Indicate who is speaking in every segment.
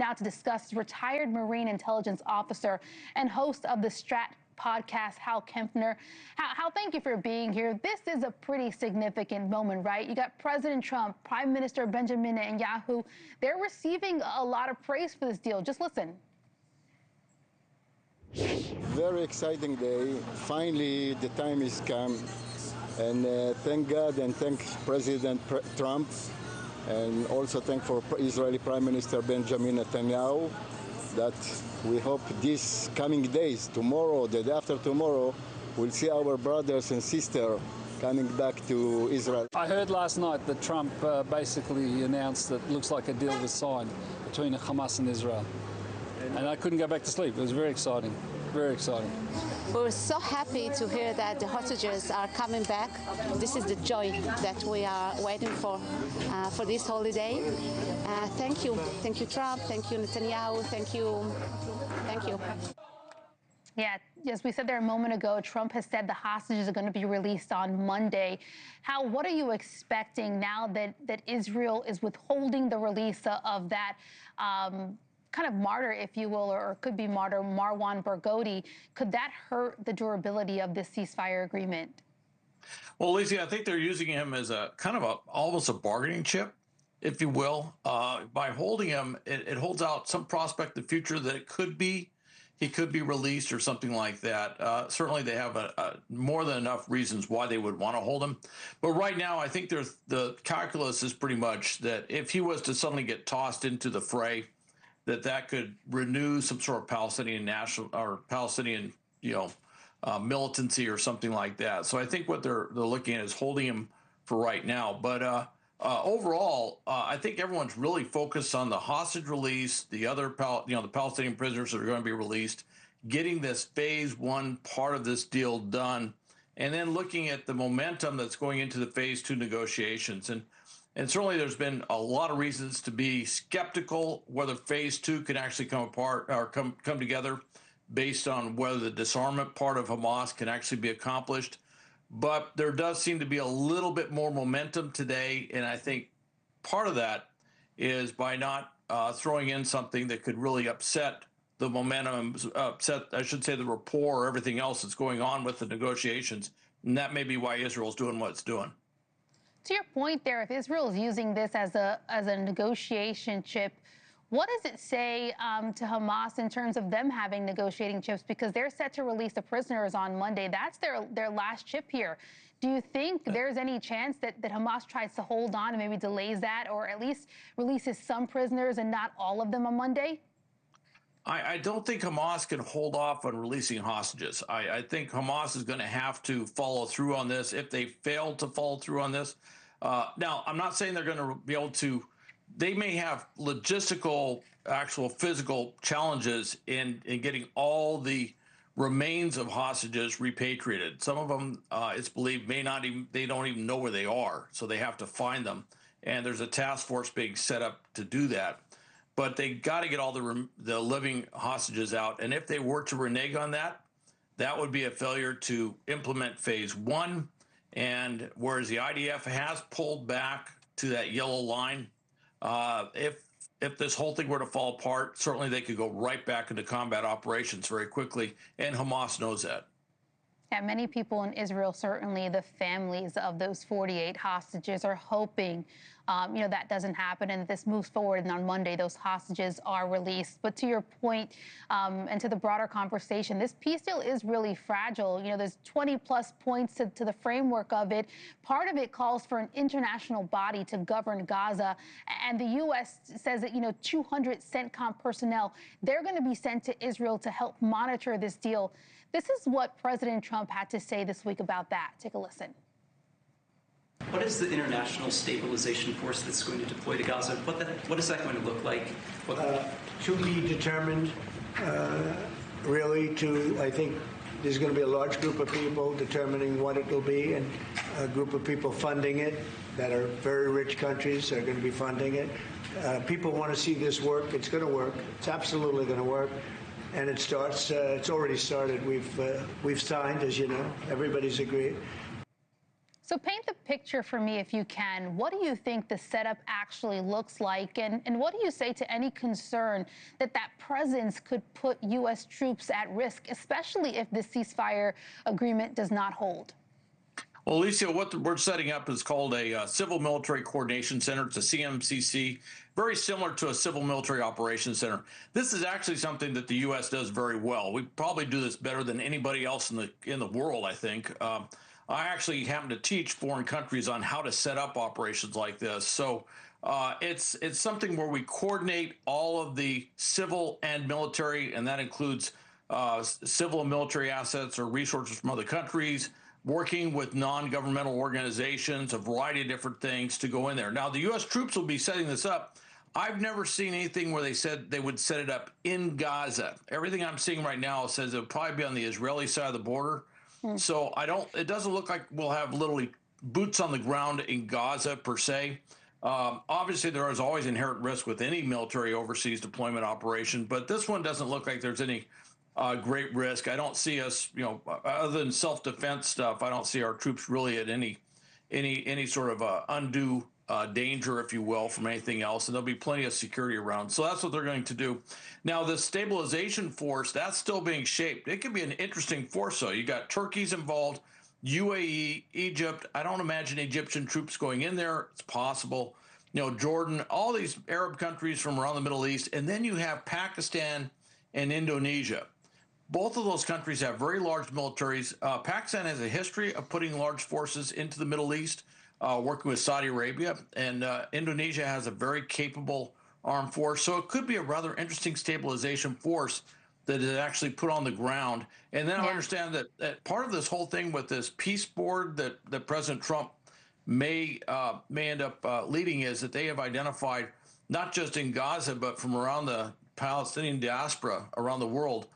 Speaker 1: now to discuss retired Marine intelligence officer and host of the Strat podcast, Hal Kempfer. Hal, thank you for being here. This is a pretty significant moment, right? You got President Trump, Prime Minister Benjamin Netanyahu. They're receiving a lot of praise for this deal. Just listen.
Speaker 2: Very exciting day. Finally, the time has come. And thank God and thank President Trump, and also thank for Israeli Prime Minister Benjamin Netanyahu, that we hope these coming days, tomorrow, the day after tomorrow, we'll see our brothers and sisters coming back to Israel.
Speaker 3: I heard last night that Trump basically announced that it looks like a deal was signed between Hamas and Israel. And I couldn't go back to sleep. It was very exciting. Very exciting.
Speaker 4: We're so happy to hear that the hostages are coming back. This is the joy that we are waiting for this holiday. Thank you. Thank you, Trump. Thank you, Netanyahu. Thank you. Thank you.
Speaker 1: Yeah, as we said there a moment ago, Trump has said the hostages are going to be released on Monday. Hal, what are you expecting now that Israel is withholding the release of that kind of martyr, if you will, or could be martyr, Marwan Barghouti? Could that hurt the durability of this ceasefire agreement?
Speaker 5: Well, Lacey, I think they're using him as a kind of almost a bargaining chip, if you will. By holding him, it holds out some prospect in the future that he could be released or something like that. Certainly, they have more than enough reasons why they would want to hold him. But right now, I think the calculus is pretty much that if he was to suddenly get tossed into the fray, that could renew some sort of Palestinian national or Palestinian, militancy or something like that. So I think what they're looking at is holding him for right now. But overall, I think everyone's really focused on the hostage release, the other the Palestinian prisoners that are going to be released, getting this phase one part of this deal done, and then looking at the momentum that's going into the phase two negotiations. And certainly there's been a lot of reasons to be skeptical whether phase two can actually come apart or come together based on whether the disarmament part of Hamas can actually be accomplished. But there does seem to be a little bit more momentum today. And I think part of that is by not throwing in something that could really upset the momentum, I should say, the rapport or everything else that's going on with the negotiations. And that may be why Israel's doing what it's doing.
Speaker 1: To your point there, if Israel is using this as a negotiation chip, what does it say to Hamas in terms of them having negotiating chips? Because they're set to release the prisoners on Monday. That's their last chip here. Do you think there's any chance that Hamas tries to hold on and maybe delays that, or at least releases some prisoners and not all of them on Monday?
Speaker 5: I don't think Hamas can hold off on releasing hostages. I think Hamas is going to have to follow through on this. If they fail to follow through on this, now I'm not saying they're going to be able to. They may have logistical, actual physical challenges in getting all the remains of hostages repatriated. Some of them, it's believed, they don't even know where they are, so they have to find them. And there's a task force being set up to do that. But they got to get all the living hostages out. And if they were to renege on that, that would be a failure to implement phase one. And whereas the IDF has pulled back to that yellow line, if this whole thing were to fall apart, certainly they could go right back into combat operations very quickly. And Hamas knows that.
Speaker 1: Yeah, many people in Israel, certainly the families of those 48 hostages, are hoping that doesn't happen and this moves forward, and on Monday those hostages are released. But to your point, and to the broader conversation, this peace deal is really fragile. There's 20+ points to the framework of it. Part of it calls for an international body to govern Gaza, and the U.S. says that 200 CENTCOM personnel, they're going to be sent to Israel to help monitor this deal. This is what President Trump had to say this week about that. Take a listen.
Speaker 6: What is the international stabilization force that's going to deploy to Gaza? What is that going to look like?
Speaker 7: To be determined, really, I think there's going to be a large group of people determining what it will be, and a group of people funding it that are very rich countries that are going to be funding it. People want to see this work. It's going to work. It's absolutely going to work. And it starts, it's already started. We've signed, as you know. Everybody's agreed.
Speaker 1: So paint the picture for me if you can. What do you think the setup actually looks like? And what do you say to any concern that that presence could put U.S. troops at risk, especially if the ceasefire agreement does not hold?
Speaker 5: Well, Alicia, what we're setting up is called a Civil Military Coordination Center. It's a CMCC, very similar to a Civil Military Operations Center. This is actually something that the U.S. does very well. We probably do this better than anybody else in the world, I think. I actually happen to teach foreign countries on how to set up operations like this. So it's something where we coordinate all of the civil and military, and that includes civil and military assets or resources from other countries, working with non-governmental organizations, a variety of different things to go in there. Now, the U.S. troops will be setting this up. I've never seen anything where they said they would set it up in Gaza. Everything I'm seeing right now says it'll probably be on the Israeli side of the border. So it doesn't look like we'll have literally boots on the ground in Gaza per se. Obviously, there is always inherent risk with any military overseas deployment operation, but this one doesn't look like there's any great risk. I don't see us, other than self-defense stuff, I don't see our troops really at any sort of undue danger, if you will, from anything else. And there'll be plenty of security around. So that's what they're going to do. Now, the stabilization force, that's still being shaped. It could be an interesting force, though. You got Turkey's involved, UAE, Egypt. I don't imagine Egyptian troops going in there. It's possible. Jordan, all these Arab countries from around the Middle East. And then you have Pakistan and Indonesia. Both of those countries have very large militaries. Pakistan has a history of putting large forces into the Middle East, working with Saudi Arabia, and Indonesia has a very capable armed force. So it could be a rather interesting stabilization force that is actually put on the ground. And then I understand that part of this whole thing with this peace board that President Trump may end up leading is that they have identified, not just in Gaza, but from around the Palestinian diaspora around the world,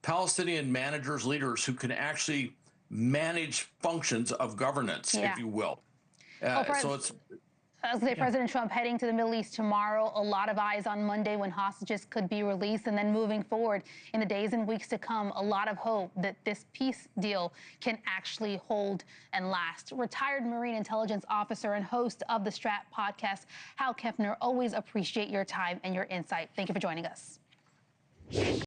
Speaker 5: Palestinian managers, leaders who can actually manage functions of governance, if you will. So it's.
Speaker 1: I'll say President Trump heading to the Middle East tomorrow. A lot of eyes on Monday when hostages could be released. And then moving forward in the days and weeks to come, a lot of hope that this peace deal can actually hold and last. Retired Marine Intelligence Officer and host of the Strat podcast, Hal Kempfer, always appreciate your time and your insight. Thank you for joining us.